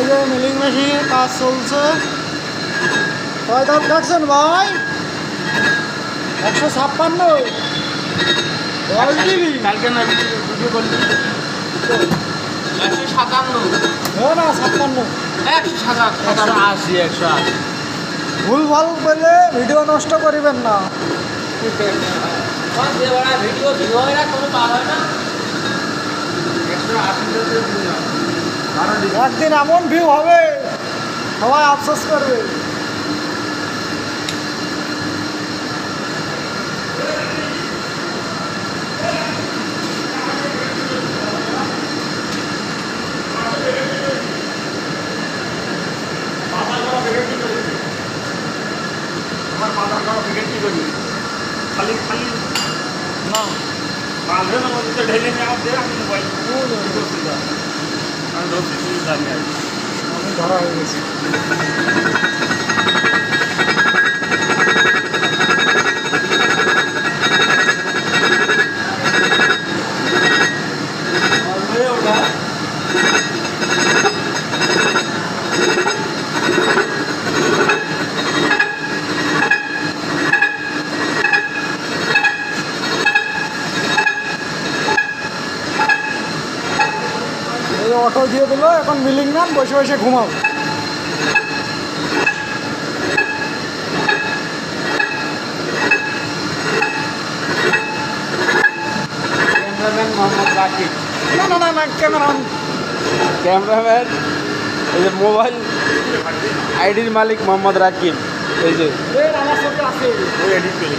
যে মিলিং মেশিনের কাজ চলছে। কয় দাঁত কাটছেন ভাই? 156 দিবি কালকে না ভিডিও করলি 157 না 56 180 180 ভুল ভাল বলে ভিডিও নষ্ট করিবেন না। ভিডিও ভিডিও হয় না কোনো পার হয় না 180 একদিন এমন ভিউ হবে সবাই আফসোস করবে। আমার মাথা খারাপ ক্রিকেট কি করি খালি খালি না বাঁধে না মধ্যে ঢেলে নিয়ে আমার দেয় আমি মোবাইল আমি ধরছি তুমি জানি আর আমি ধরা হয়ে গেছি। ওটা এই অটো দিয়ে দিল, এখন মিলিং ম্যান বসে বসে ঘুমাও। ক্যামেরাম্যান মোহাম্মদ রাকিব না না না না ক্যামেরা ক্যামেরাম্যান এই যে মোবাইল আইডির মালিক মোহাম্মদ রাকিব এই যে আমার সাথে আছে। ওই এডিট করে